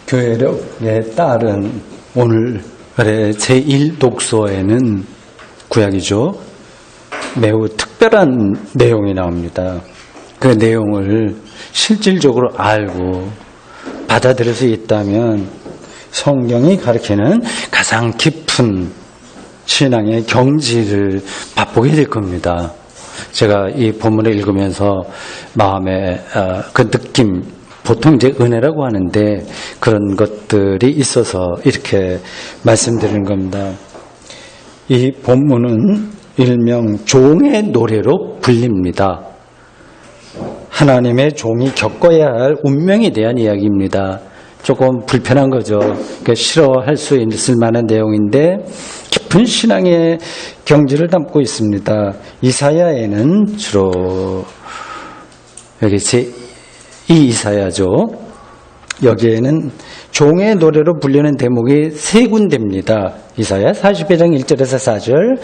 교회력에 따른 오늘의 제1독서에는 구약이죠. 매우 특별한 내용이 나옵니다. 그 내용을 실질적으로 알고 받아들일 수 있다면 성경이 가르치는 가장 깊은 신앙의 경지를 맛보게 될 겁니다. 제가 이 본문을 읽으면서 마음에 그 느낌, 보통 이제 은혜라고 하는데 그런 것들이 있어서 이렇게 말씀드리는 겁니다. 이 본문은 일명 종의 노래로 불립니다. 하나님의 종이 겪어야 할 운명에 대한 이야기입니다. 조금 불편한 거죠. 그러니까 싫어할 수 있을 만한 내용인데 깊은 신앙의 경지를 담고 있습니다. 이사야에는 주로 여기 이 이사야죠. 여기에는 종의 노래로 불리는 대목이 세 군데입니다. 이사야 42장 1절에서 4절,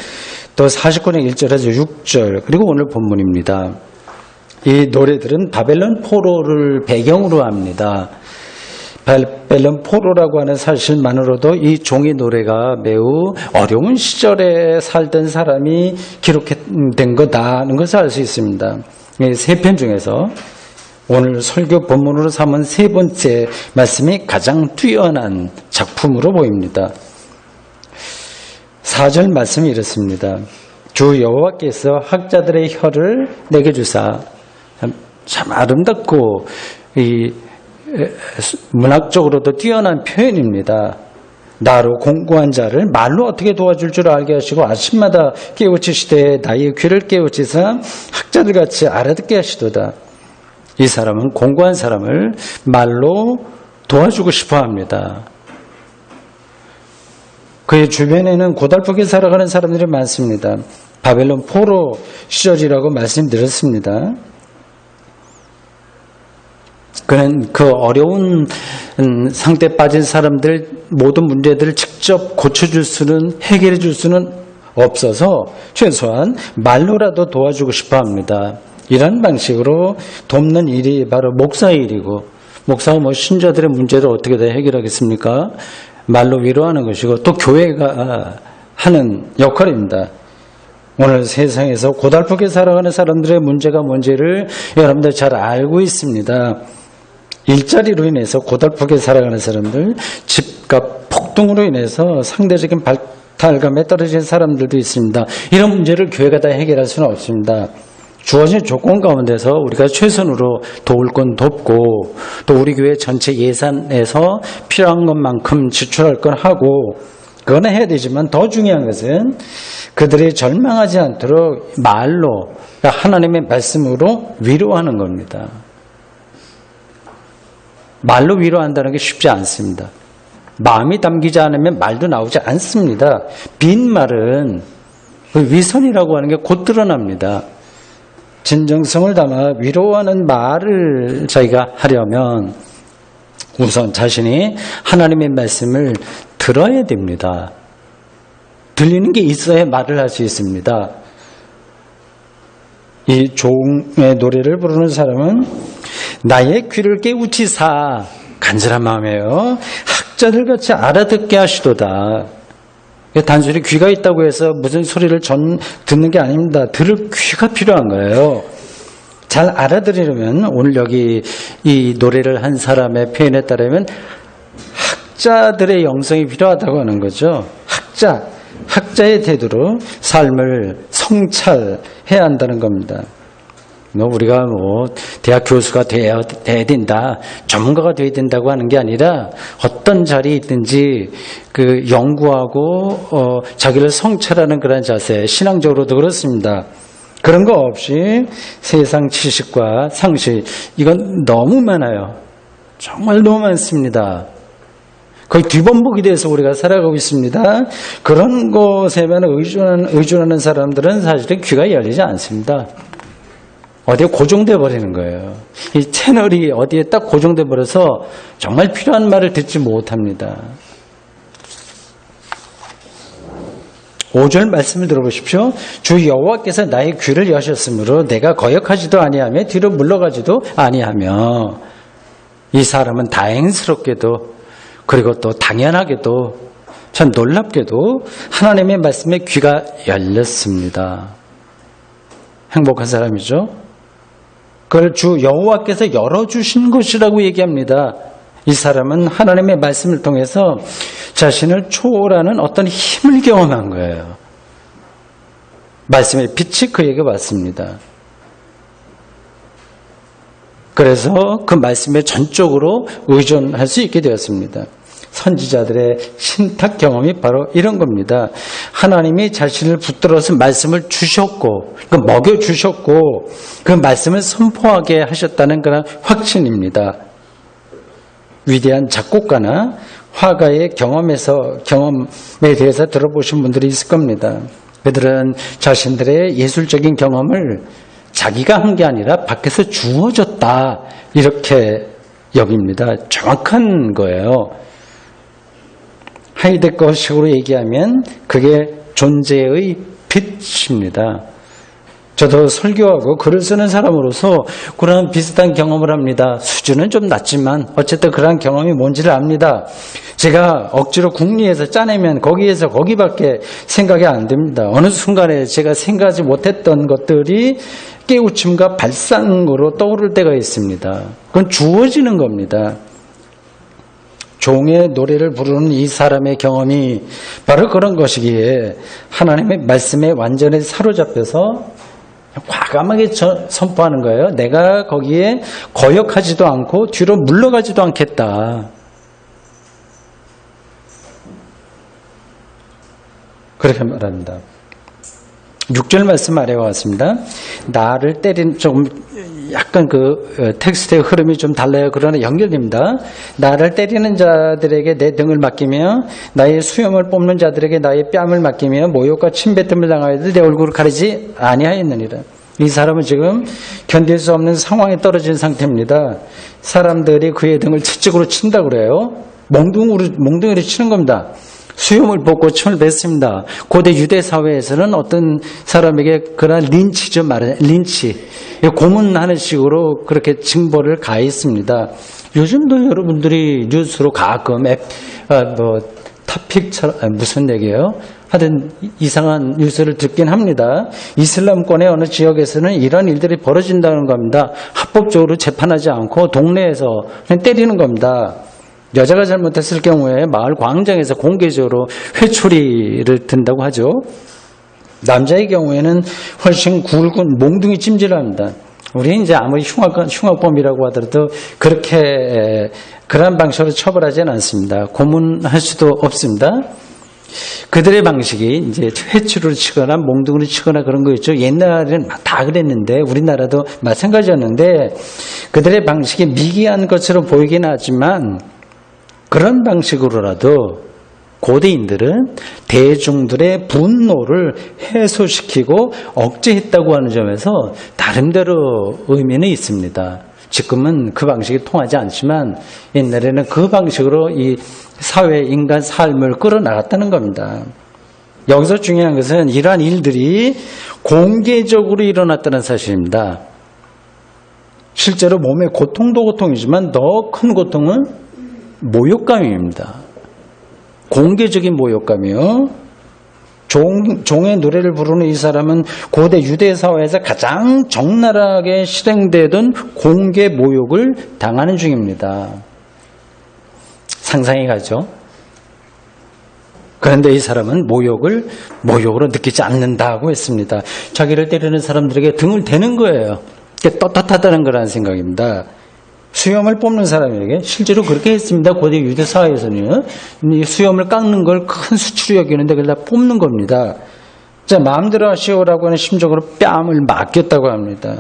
또 49장 1절에서 6절, 그리고 오늘 본문입니다. 이 노래들은 바벨론 포로를 배경으로 합니다. 바벨론 포로라고 하는 사실만으로도 이 종의 노래가 매우 어려운 시절에 살던 사람이 기록된 거다는 것을 알 수 있습니다. 세 편 중에서 오늘 설교 본문으로 삼은 세 번째 말씀이 가장 뛰어난 작품으로 보입니다. 4절 말씀이 이렇습니다. 주 여호와께서 학자들의 혀를 내게 주사. 참 아름답고 이 문학적으로도 뛰어난 표현입니다. 나로 공고한 자를 말로 어떻게 도와줄 줄 알게 하시고 아침마다 깨우치시되 나의 귀를 깨우치사 학자들같이 알아듣게 하시도다. 이 사람은 공고한 사람을 말로 도와주고 싶어 합니다. 그의 주변에는 고달프게 살아가는 사람들이 많습니다. 바벨론 포로 시절이라고 말씀드렸습니다. 그는 그 어려운 상태에 빠진 사람들 모든 문제들을 직접 고쳐줄 수는, 해결해 줄 수는 없어서 최소한 말로라도 도와주고 싶어 합니다. 이런 방식으로 돕는 일이 바로 목사의 일이고, 목사가 신자들의 문제를 어떻게 다 해결하겠습니까? 말로 위로하는 것이고, 또 교회가 하는 역할입니다. 오늘 세상에서 고달프게 살아가는 사람들의 문제가 뭔지를 여러분들 잘 알고 있습니다. 일자리로 인해서 고달프게 살아가는 사람들, 집값 폭등으로 인해서 상대적인 발달감에 떨어진 사람들도 있습니다. 이런 문제를 교회가 다 해결할 수는 없습니다. 주어진 조건 가운데서 우리가 최선으로 도울 건 돕고, 또 우리 교회 전체 예산에서 필요한 것만큼 지출할 건 하고, 그건 해야 되지만 더 중요한 것은 그들이 절망하지 않도록 말로, 그러니까 하나님의 말씀으로 위로하는 겁니다. 말로 위로한다는 게 쉽지 않습니다. 마음이 담기지 않으면 말도 나오지 않습니다. 빈말은 그 위선이라고 하는 게 곧 드러납니다. 진정성을 담아 위로하는 말을 저희가 하려면 우선 자신이 하나님의 말씀을 들어야 됩니다. 들리는 게 있어야 말을 할 수 있습니다. 이 종의 노래를 부르는 사람은 나의 귀를 깨우치사, 간절한 마음이에요. 학자들같이 알아듣게 하시도다. 단순히 귀가 있다고 해서 무슨 소리를 듣는 게 아닙니다. 들을 귀가 필요한 거예요. 잘 알아들으려면 오늘 여기 이 노래를 한 사람의 표현에 따르면 학자들의 영성이 필요하다고 하는 거죠. 학자의 태도로 삶을 성찰해야 한다는 겁니다. 우리가 대학 교수가 돼야 된다, 전문가가 돼야 된다고 하는 게 아니라 어떤 자리에 있든지 그 연구하고 자기를 성찰하는 그런 자세, 신앙적으로도 그렇습니다. 그런 거 없이 세상 지식과 상식, 이건 너무 많아요. 정말 너무 많습니다. 거의 뒤범벅이 돼서 우리가 살아가고 있습니다. 그런 것에만 의존하는 사람들은 사실은 귀가 열리지 않습니다. 어디에 고정돼 버리는 거예요. 이 채널이 어디에 딱 고정돼 버려서 정말 필요한 말을 듣지 못합니다. 5절 말씀을 들어보십시오. 주 여호와께서 나의 귀를 여셨으므로 내가 거역하지도 아니하며 뒤로 물러가지도 아니하며. 이 사람은 다행스럽게도 그리고 또 당연하게도 참 놀랍게도 하나님의 말씀에 귀가 열렸습니다. 행복한 사람이죠. 그걸 주 여호와께서 열어주신 것이라고 얘기합니다. 이 사람은 하나님의 말씀을 통해서 자신을 초월하는 어떤 힘을 경험한 거예요. 말씀의 빛이 그에게 왔습니다. 그래서 그 말씀에 전적으로 의존할 수 있게 되었습니다. 선지자들의 신탁 경험이 바로 이런 겁니다. 하나님이 자신을 붙들어서 말씀을 주셨고 먹여주셨고 그 말씀을 선포하게 하셨다는 그런 확신입니다. 위대한 작곡가나 화가의 경험에 대해서 들어보신 분들이 있을 겁니다. 그들은 자신들의 예술적인 경험을 자기가 한 게 아니라 밖에서 주어졌다 이렇게 여깁니다. 정확한 거예요. 하이데거식으로 얘기하면 그게 존재의 빛입니다. 저도 설교하고 글을 쓰는 사람으로서 그런 비슷한 경험을 합니다. 수준은 좀 낮지만 어쨌든 그런 경험이 뭔지를 압니다. 제가 억지로 궁리해서 짜내면 거기에서 거기밖에 생각이 안 됩니다. 어느 순간에 제가 생각하지 못했던 것들이 깨우침과 발상으로 떠오를 때가 있습니다. 그건 주어지는 겁니다. 종의 노래를 부르는 이 사람의 경험이 바로 그런 것이기에 하나님의 말씀에 완전히 사로잡혀서 과감하게 선포하는 거예요. 내가 거기에 거역하지도 않고 뒤로 물러가지도 않겠다. 그렇게 말합니다. 6절 말씀 아래와 같습니다. 나를 때린 조금 약간 그 텍스트의 흐름이 좀 달라요. 그러나 연결됩니다. 나를 때리는 자들에게 내 등을 맡기며 나의 수염을 뽑는 자들에게 나의 뺨을 맡기며 모욕과 침뱉음을 당하여도 내 얼굴을 가리지 아니하였느니라. 이 사람은 지금 견딜 수 없는 상황에 떨어진 상태입니다. 사람들이 그의 등을 채찍으로 친다 그래요. 몽둥이로 치는 겁니다. 수염을 벗고 침을 뱉습니다. 고대 유대 사회에서는 어떤 사람에게 그런 린치죠, 린치. 고문하는 식으로 그렇게 징벌을 가했습니다. 요즘도 여러분들이 뉴스로 가끔 타픽처럼 무슨 얘기예요? 하여튼 이상한 뉴스를 듣긴 합니다. 이슬람권의 어느 지역에서는 이런 일들이 벌어진다는 겁니다. 합법적으로 재판하지 않고 동네에서 그냥 때리는 겁니다. 여자가 잘못했을 경우에 마을 광장에서 공개적으로 회초리를 든다고 하죠. 남자의 경우에는 훨씬 굵은 몽둥이 찜질을 합니다. 우리 이제 아무리 흉악범이라고 하더라도 그렇게 그러한 방식으로 처벌하지는 않습니다. 고문할 수도 없습니다. 그들의 방식이 이제 회초리를 치거나 몽둥이를 치거나 그런 거 있죠. 옛날에는 다 그랬는데 우리나라도 마찬가지였는데 그들의 방식이 미개한 것처럼 보이긴 하지만 그런 방식으로라도 고대인들은 대중들의 분노를 해소시키고 억제했다고 하는 점에서 나름대로 의미는 있습니다. 지금은 그 방식이 통하지 않지만 옛날에는 그 방식으로 이 사회 인간 삶을 끌어나갔다는 겁니다. 여기서 중요한 것은 이러한 일들이 공개적으로 일어났다는 사실입니다. 실제로 몸의 고통도 고통이지만 더 큰 고통은 모욕감입니다. 공개적인 모욕감이요. 종의 노래를 부르는 이 사람은 고대 유대 사회에서 가장 적나라하게 실행되던 공개 모욕을 당하는 중입니다. 상상이 가죠. 그런데 이 사람은 모욕으로 느끼지 않는다고 했습니다. 자기를 때리는 사람들에게 등을 대는 거예요. 떳떳하다는 거라는 생각입니다. 수염을 뽑는 사람에게 실제로 그렇게 했습니다. 고대 유대 사회에서는 수염을 깎는 걸 큰 수치로 여기는데 그걸 다 뽑는 겁니다. 자, 마음대로 하시오라고 하는 심정으로 뺨을 맡겼다고 합니다.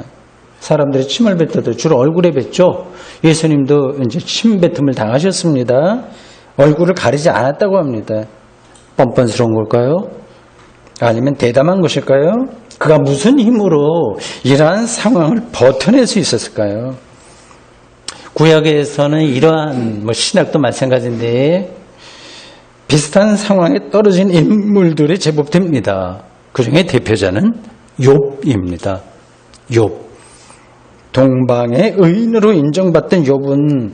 사람들이 침을 뱉어도 주로 얼굴에 뱉죠. 예수님도 이제 침 뱉음을 당하셨습니다. 얼굴을 가리지 않았다고 합니다. 뻔뻔스러운 걸까요? 아니면 대담한 것일까요? 그가 무슨 힘으로 이러한 상황을 버텨낼 수 있었을까요? 구약에서는 이러한 신약도 마찬가지인데 비슷한 상황에 떨어진 인물들이 제법 됩니다. 그 중에 대표자는 욥입니다. 욥. 동방의 의인으로 인정받던 욥은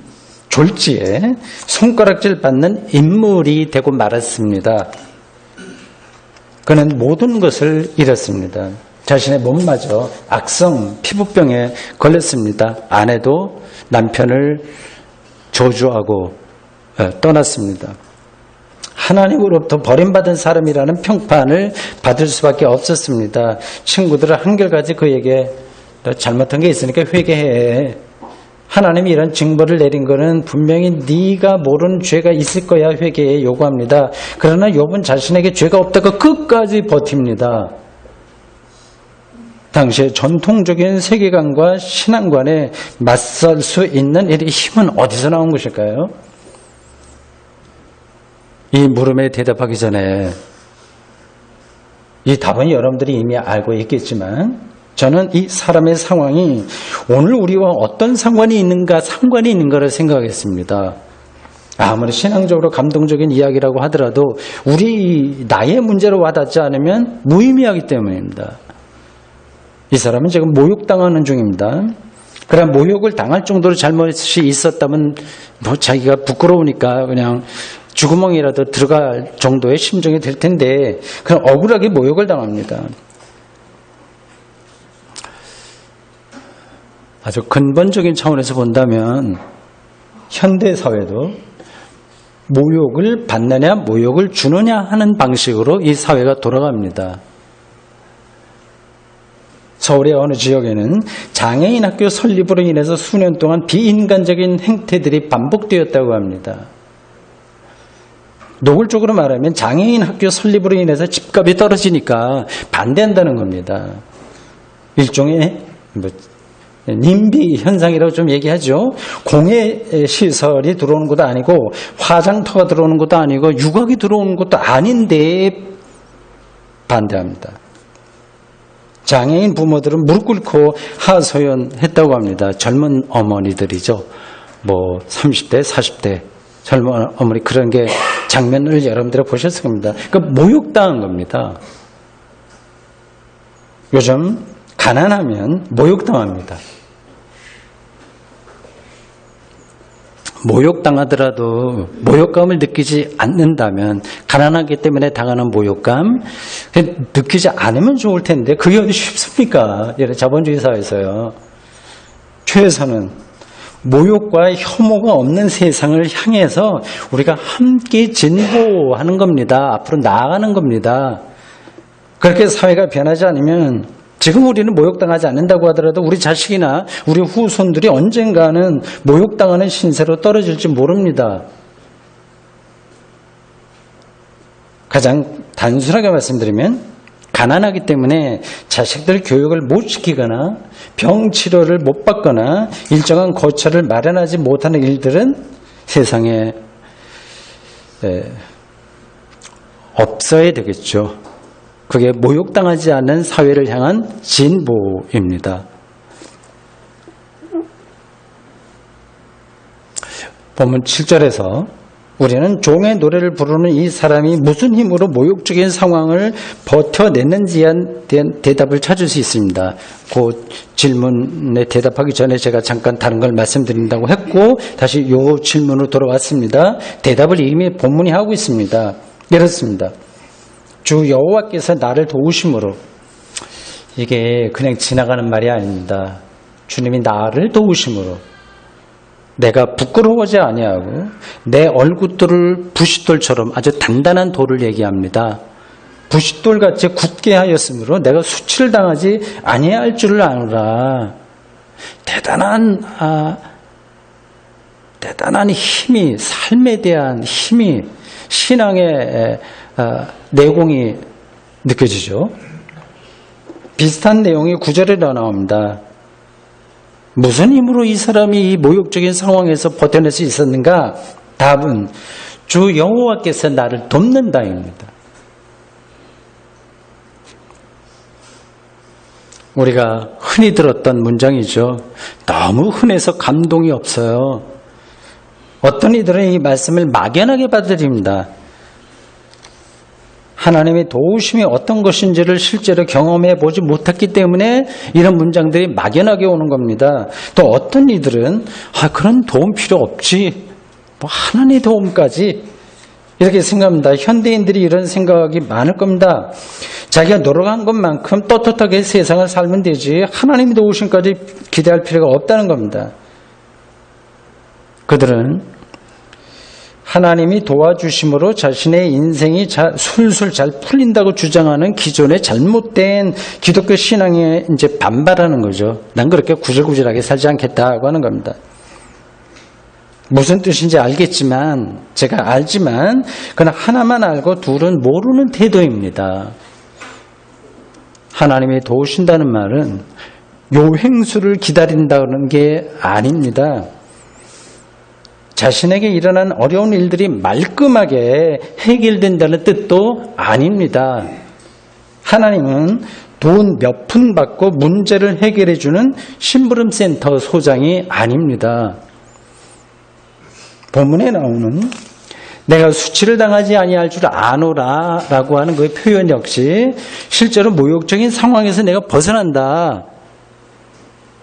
졸지에 손가락질 받는 인물이 되고 말았습니다. 그는 모든 것을 잃었습니다. 자신의 몸마저 악성 피부병에 걸렸습니다. 아내도 남편을 저주하고 떠났습니다. 하나님으로부터 버림받은 사람이라는 평판을 받을 수밖에 없었습니다. 친구들은 한결같이 그에게 너 잘못한 게 있으니까 회개해. 하나님이 이런 징벌을 내린 것은 분명히 네가 모르는 죄가 있을 거야 회개해 요구합니다. 그러나 욥은 자신에게 죄가 없다고 끝까지 버팁니다. 당시의 전통적인 세계관과 신앙관에 맞설 수 있는 이 힘은 어디서 나온 것일까요? 이 물음에 대답하기 전에 이 답은 여러분들이 이미 알고 있겠지만 저는 이 사람의 상황이 오늘 우리와 어떤 상관이 있는가를 생각하겠습니다. 아무리 신앙적으로 감동적인 이야기라고 하더라도 나의 문제로 와닿지 않으면 무의미하기 때문입니다. 이 사람은 지금 모욕당하는 중입니다. 그러나 모욕을 당할 정도로 잘못이 있었다면 자기가 부끄러우니까 그냥 쥐구멍이라도 들어갈 정도의 심정이 될 텐데 그냥 억울하게 모욕을 당합니다. 아주 근본적인 차원에서 본다면 현대사회도 모욕을 받느냐 모욕을 주느냐 하는 방식으로 이 사회가 돌아갑니다. 서울의 어느 지역에는 장애인 학교 설립으로 인해서 수년 동안 비인간적인 행태들이 반복되었다고 합니다. 노골적으로 말하면 장애인 학교 설립으로 인해서 집값이 떨어지니까 반대한다는 겁니다. 일종의 님비 현상이라고 좀 얘기하죠. 공해 시설이 들어오는 것도 아니고 화장터가 들어오는 것도 아니고 유곽이 들어오는 것도 아닌데 반대합니다. 장애인 부모들은 무릎 꿇고 하소연했다고 합니다. 젊은 어머니들이죠. 30대, 40대 젊은 어머니 그런 게 장면을 여러분들이 보셨을 겁니다. 그러니까 모욕당한 겁니다. 요즘 가난하면 모욕당합니다. 모욕당하더라도 모욕감을 느끼지 않는다면 가난하기 때문에 당하는 모욕감 느끼지 않으면 좋을 텐데 그게 어디 쉽습니까? 자본주의 사회에서요. 최소한은 모욕과 혐오가 없는 세상을 향해서 우리가 함께 진보하는 겁니다. 앞으로 나아가는 겁니다. 그렇게 사회가 변하지 않으면 지금 우리는 모욕당하지 않는다고 하더라도 우리 자식이나 우리 후손들이 언젠가는 모욕당하는 신세로 떨어질지 모릅니다. 가장 단순하게 말씀드리면 가난하기 때문에 자식들 교육을 못 시키거나 병치료를 못 받거나 일정한 거처를 마련하지 못하는 일들은 세상에 없어야 되겠죠. 그게 모욕당하지 않는 사회를 향한 진보입니다. 본문 7절에서 우리는 종의 노래를 부르는 이 사람이 무슨 힘으로 모욕적인 상황을 버텨냈는지에 대한 대답을 찾을 수 있습니다. 그 질문에 대답하기 전에 제가 잠깐 다른 걸 말씀드린다고 했고 다시 이 질문으로 돌아왔습니다. 대답을 이미 본문이 하고 있습니다. 이렇습니다. 주 여호와께서 나를 도우심으로 이게 그냥 지나가는 말이 아닙니다. 주님이 나를 도우심으로 내가 부끄러워하지 아니하고 내 얼굴들을 부싯돌처럼 아주 단단한 돌을 얘기합니다. 부싯돌같이 굳게 하였으므로 내가 수치를 당하지 아니할 줄을 아노라. 대단한 힘이 삶에 대한 힘이 신앙의 내공이 느껴지죠. 비슷한 내용이 9절에 나옵니다. 무슨 힘으로 이 사람이 이 모욕적인 상황에서 버텨낼 수 있었는가? 답은 주 여호와께서 나를 돕는다입니다. 우리가 흔히 들었던 문장이죠. 너무 흔해서 감동이 없어요. 어떤 이들은 이 말씀을 막연하게 받아들입니다. 하나님의 도우심이 어떤 것인지를 실제로 경험해 보지 못했기 때문에 이런 문장들이 막연하게 오는 겁니다. 또 어떤 이들은 그런 도움 필요 없지, 뭐 하나님의 도움까지 이렇게 생각합니다. 현대인들이 이런 생각이 많을 겁니다. 자기가 노력한 것만큼 떳떳하게 세상을 살면 되지 하나님의 도우심까지 기대할 필요가 없다는 겁니다. 그들은 하나님이 도와주심으로 자신의 인생이 술술 잘 풀린다고 주장하는 기존의 잘못된 기독교 신앙에 이제 반발하는 거죠. 난 그렇게 구질구질하게 살지 않겠다고 하는 겁니다. 무슨 뜻인지 알겠지만, 제가 알지만, 그러나 하나만 알고 둘은 모르는 태도입니다. 하나님이 도우신다는 말은 요행수를 기다린다는 게 아닙니다. 자신에게 일어난 어려운 일들이 말끔하게 해결된다는 뜻도 아닙니다. 하나님은 돈 몇 푼 받고 문제를 해결해주는 심부름센터 소장이 아닙니다. 본문에 나오는 내가 수치를 당하지 아니할 줄 아노라 라고 하는 그 표현 역시 실제로 모욕적인 상황에서 내가 벗어난다,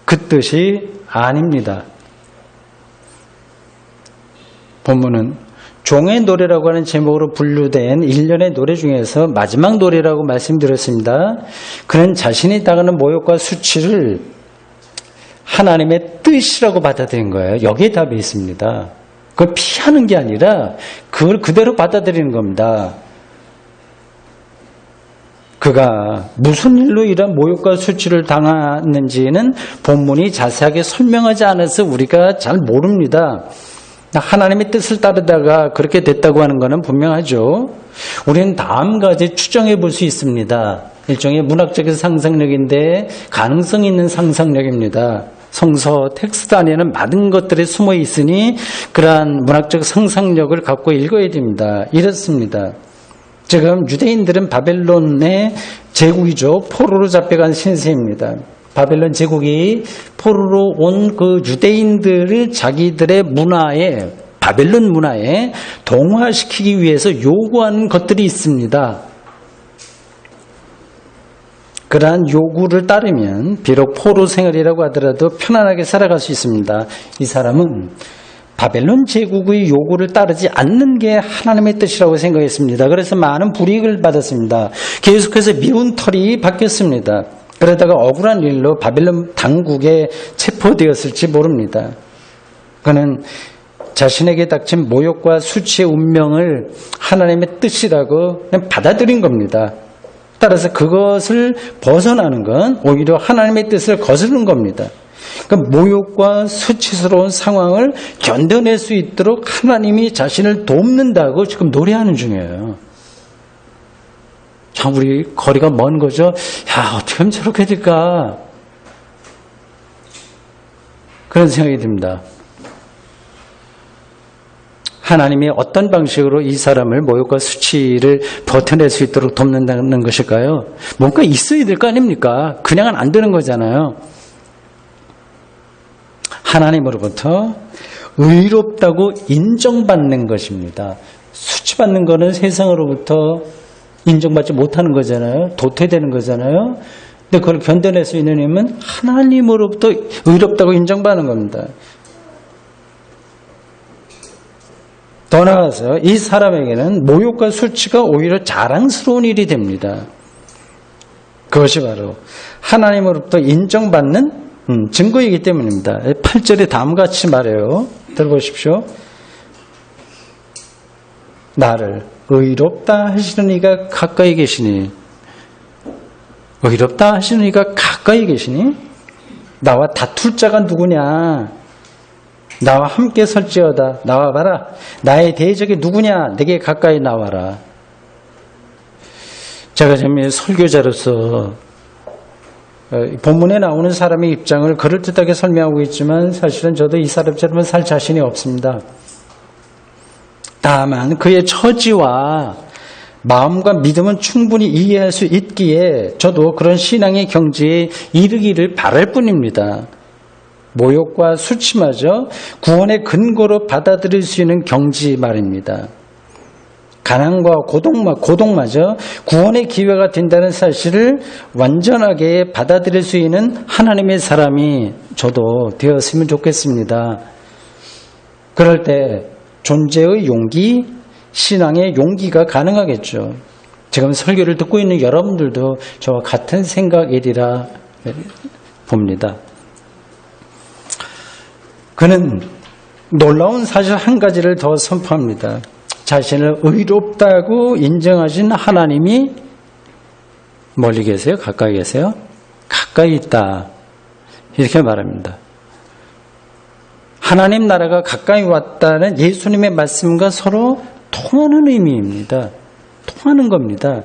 그 뜻이 아닙니다. 본문은 종의 노래라고 하는 제목으로 분류된 일련의 노래 중에서 마지막 노래라고 말씀드렸습니다. 그는 자신이 당하는 모욕과 수치를 하나님의 뜻이라고 받아들인 거예요. 여기에 답이 있습니다. 그걸 피하는 게 아니라 그걸 그대로 받아들이는 겁니다. 그가 무슨 일로 이런 모욕과 수치를 당하는지는 본문이 자세하게 설명하지 않아서 우리가 잘 모릅니다. 하나님의 뜻을 따르다가 그렇게 됐다고 하는 것은 분명하죠. 우리는 다음과 같이 추정해 볼 수 있습니다. 일종의 문학적인 상상력인데 가능성 있는 상상력입니다. 성서 텍스트 안에는 많은 것들이 숨어 있으니 그러한 문학적 상상력을 갖고 읽어야 됩니다. 이렇습니다. 지금 유대인들은 바벨론의 제국이죠. 포로로 잡혀간 신세입니다. 바벨론 제국이 포로로 온 그 유대인들을 자기들의 문화에, 바벨론 문화에 동화시키기 위해서 요구하는 것들이 있습니다. 그러한 요구를 따르면 비록 포로 생활이라고 하더라도 편안하게 살아갈 수 있습니다. 이 사람은 바벨론 제국의 요구를 따르지 않는 게 하나님의 뜻이라고 생각했습니다. 그래서 많은 불이익을 받았습니다. 계속해서 미운 털이 바뀌었습니다. 그러다가 억울한 일로 바벨론 당국에 체포되었을지 모릅니다. 그는 자신에게 닥친 모욕과 수치의 운명을 하나님의 뜻이라고 그냥 받아들인 겁니다. 따라서 그것을 벗어나는 건 오히려 하나님의 뜻을 거스르는 겁니다. 그러니까 모욕과 수치스러운 상황을 견뎌낼 수 있도록 하나님이 자신을 돕는다고 지금 노래하는 중이에요. 참 우리 거리가 먼 거죠. 야, 어떻게 하면 저렇게 될까? 그런 생각이 듭니다. 하나님이 어떤 방식으로 이 사람을 모욕과 수치를 버텨낼 수 있도록 돕는다는 것일까요? 뭔가 있어야 될 거 아닙니까? 그냥은 안 되는 거잖아요. 하나님으로부터 의롭다고 인정받는 것입니다. 수치받는 거는 세상으로부터 인정받지 못하는 거잖아요. 도태되는 거잖아요. 근데 그걸 견뎌낼 수 있는 힘은 하나님으로부터 의롭다고 인정받는 겁니다. 더 나아가서 이 사람에게는 모욕과 수치가 오히려 자랑스러운 일이 됩니다. 그것이 바로 하나님으로부터 인정받는 증거이기 때문입니다. 8절에 다음과 같이 말해요. 들어보십시오. 나를 의롭다 하시는 이가 가까이 계시니, 의롭다 하시는 이가 가까이 계시니, 나와 다툴 자가 누구냐? 나와 함께 설지어다. 나와봐라. 나의 대적이 누구냐? 내게 가까이 나와라. 제가 지금 설교자로서 본문에 나오는 사람의 입장을 그럴듯하게 설명하고 있지만 사실은 저도 이 사람처럼 살 자신이 없습니다. 다만 그의 처지와 마음과 믿음은 충분히 이해할 수 있기에 저도 그런 신앙의 경지에 이르기를 바랄 뿐입니다. 모욕과 수치마저 구원의 근거로 받아들일 수 있는 경지 말입니다. 가난과 고독마저 구원의 기회가 된다는 사실을 완전하게 받아들일 수 있는 하나님의 사람이 저도 되었으면 좋겠습니다. 그럴 때 존재의 용기, 신앙의 용기가 가능하겠죠. 지금 설교를 듣고 있는 여러분들도 저와 같은 생각이리라 봅니다. 그는 놀라운 사실 한 가지를 더 선포합니다. 자신을 의롭다고 인정하신 하나님이 멀리 계세요? 가까이 계세요? 가까이 있다. 이렇게 말합니다. 하나님 나라가 가까이 왔다는 예수님의 말씀과 서로 통하는 의미입니다. 통하는 겁니다.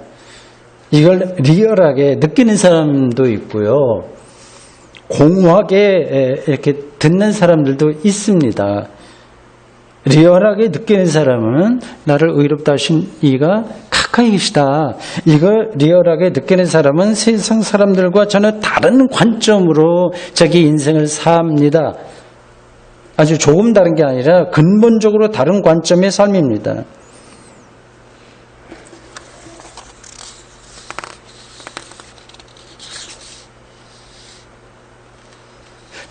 이걸 리얼하게 느끼는 사람도 있고요. 공허하게 이렇게 듣는 사람들도 있습니다. 리얼하게 느끼는 사람은 나를 의롭다 하신 이가 가까이 계시다. 이걸 리얼하게 느끼는 사람은 세상 사람들과 전혀 다른 관점으로 자기 인생을 삽니다. 아주 조금 다른 게 아니라 근본적으로 다른 관점의 삶입니다.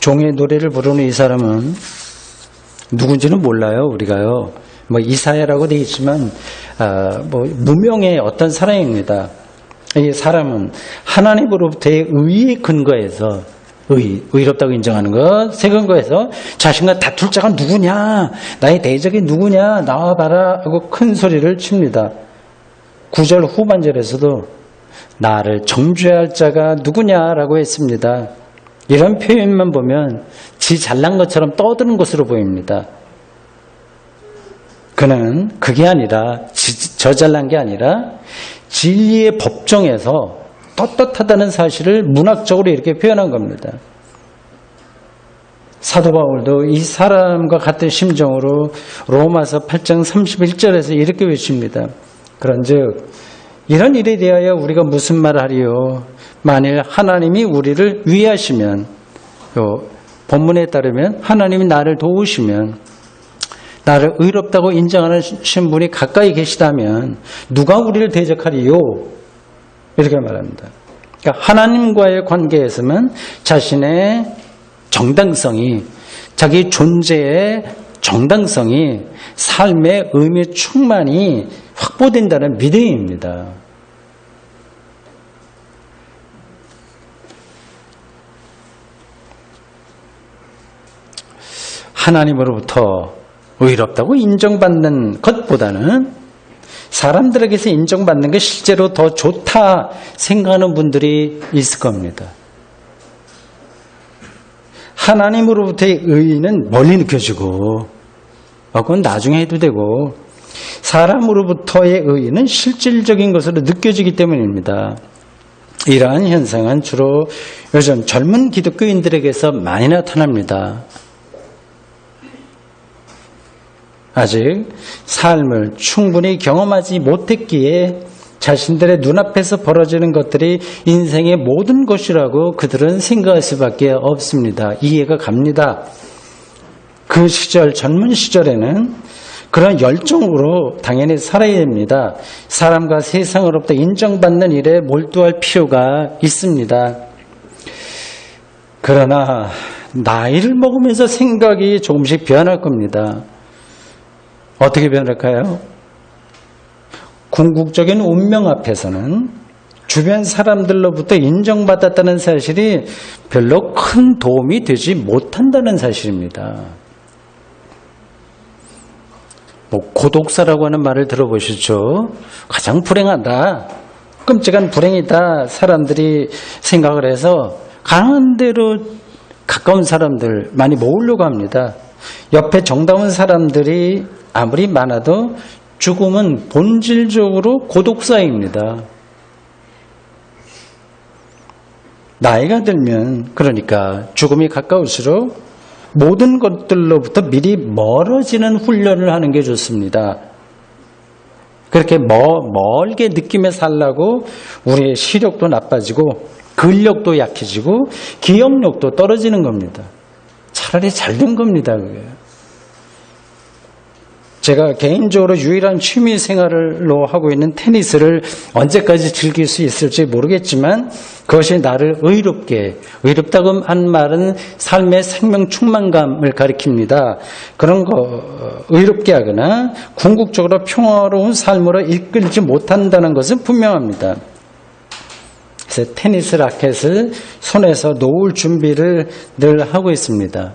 종의 노래를 부르는 이 사람은 누군지는 몰라요, 우리가요. 이사야라고 되어 있지만, 무명의 어떤 사람입니다. 이 사람은 하나님으로부터의 의에 근거해서, 의롭다고 인정하는 것, 세 근거해서 자신과 다툴 자가 누구냐, 나의 대적이 누구냐, 나와봐라 하고 큰 소리를 칩니다. 9절 후반절에서도 나를 정죄할 자가 누구냐라고 했습니다. 이런 표현만 보면 지 잘난 것처럼 떠드는 것으로 보입니다. 그는 그게 아니라 저 잘난 게 아니라 진리의 법정에서 떳떳하다는 사실을 문학적으로 이렇게 표현한 겁니다. 사도 바울도 이 사람과 같은 심정으로 로마서 8장 31절에서 이렇게 외칩니다. 그런즉 이런 일에 대하여 우리가 무슨 말을 하리요? 만일 하나님이 우리를 위하시면, 본문에 따르면 하나님이 나를 도우시면, 나를 의롭다고 인정하는 분이 가까이 계시다면 누가 우리를 대적하리요? 이렇게 말합니다. 그러니까 하나님과의 관계에서는 자신의 정당성이, 자기 존재의 정당성이, 삶의 의미 충만이 확보된다는 믿음입니다. 하나님으로부터 의롭다고 인정받는 것보다는 사람들에게서 인정받는 게 실제로 더 좋다 생각하는 분들이 있을 겁니다. 하나님으로부터의 의의는 멀리 느껴지고, 그건 나중에 해도 되고, 사람으로부터의 의의는 실질적인 것으로 느껴지기 때문입니다. 이러한 현상은 주로 요즘 젊은 기독교인들에게서 많이 나타납니다. 아직 삶을 충분히 경험하지 못했기에 자신들의 눈앞에서 벌어지는 것들이 인생의 모든 것이라고 그들은 생각할 수밖에 없습니다. 이해가 갑니다. 그 시절, 젊은 시절에는 그런 열정으로 당연히 살아야 됩니다. 사람과 세상으로부터 인정받는 일에 몰두할 필요가 있습니다. 그러나 나이를 먹으면서 생각이 조금씩 변할 겁니다. 어떻게 변할까요? 궁극적인 운명 앞에서는 주변 사람들로부터 인정받았다는 사실이 별로 큰 도움이 되지 못한다는 사실입니다. 고독사라고 하는 말을 들어보셨죠? 가장 불행하다, 끔찍한 불행이다 사람들이 생각을 해서 가능한 대로 가까운 사람들 많이 모으려고 합니다. 옆에 정다운 사람들이 아무리 많아도 죽음은 본질적으로 고독사입니다. 나이가 들면, 그러니까 죽음이 가까울수록 모든 것들로부터 미리 멀어지는 훈련을 하는 게 좋습니다. 그렇게 멀게 느끼며 살라고 우리의 시력도 나빠지고 근력도 약해지고 기억력도 떨어지는 겁니다. 차라리 잘 된 겁니다, 그게. 제가 개인적으로 유일한 취미 생활로 하고 있는 테니스를 언제까지 즐길 수 있을지 모르겠지만 그것이 나를 의롭다고 한 말은 삶의 생명 충만감을 가리킵니다. 그런 거 의롭게 하거나 궁극적으로 평화로운 삶으로 이끌지 못한다는 것은 분명합니다. 그래서 테니스 라켓을 손에서 놓을 준비를 늘 하고 있습니다.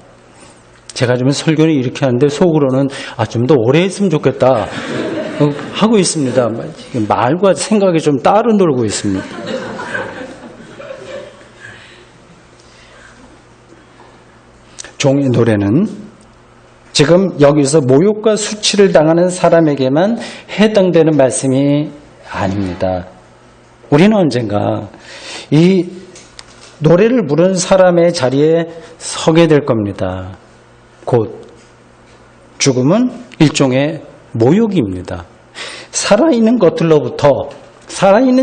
제가 좀 설교는 이렇게 하는데 속으로는 좀 더 오래 했으면 좋겠다 하고 있습니다. 말과 생각이 좀 따로 놀고 있습니다. 종의 노래는 지금 여기서 모욕과 수치를 당하는 사람에게만 해당되는 말씀이 아닙니다. 우리는 언젠가 이 노래를 부르는 사람의 자리에 서게 될 겁니다. 곧 죽음은 일종의 모욕입니다. 살아있는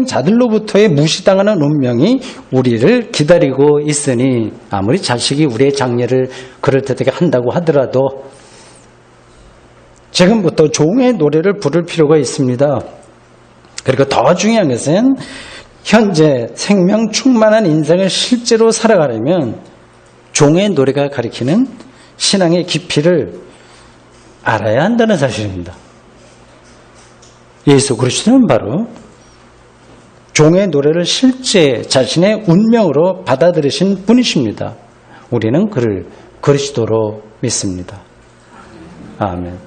자들로부터의 무시당하는 운명이 우리를 기다리고 있으니 아무리 자식이 우리의 장례를 그럴듯하게 한다고 하더라도 지금부터 종의 노래를 부를 필요가 있습니다. 그리고 더 중요한 것은 현재 생명 충만한 인생을 실제로 살아가려면 종의 노래가 가리키는 신앙의 깊이를 알아야 한다는 사실입니다. 예수 그리스도는 바로 종의 노래를 실제 자신의 운명으로 받아들이신 분이십니다. 우리는 그를 그리스도로 믿습니다. 아멘.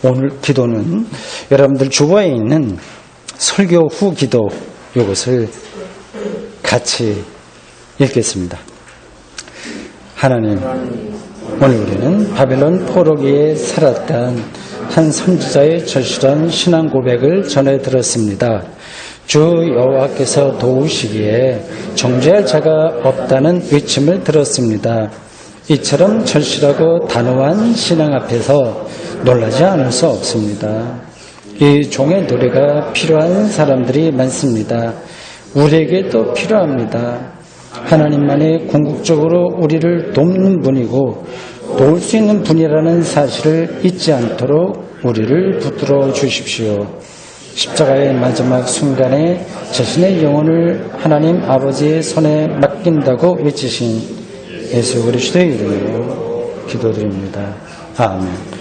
오늘 기도는 여러분들 주보에 있는 설교 후 기도 이것을 같이 읽겠습니다. 하나님, 오늘 우리는 바벨론 포로기에 살았던 한 선지자의 절실한 신앙 고백을 전해 들었습니다. 주 여호와께서 도우시기에 정죄할 자가 없다는 외침을 들었습니다. 이처럼 절실하고 단호한 신앙 앞에서 놀라지 않을 수 없습니다. 이 종의 노래가 필요한 사람들이 많습니다. 우리에게도 필요합니다. 하나님만이 궁극적으로 우리를 돕는 분이고 도울 수 있는 분이라는 사실을 잊지 않도록 우리를 붙들어 주십시오. 십자가의 마지막 순간에 자신의 영혼을 하나님 아버지의 손에 맡긴다고 외치신 예수 그리스도의 이름으로 기도드립니다. 아멘.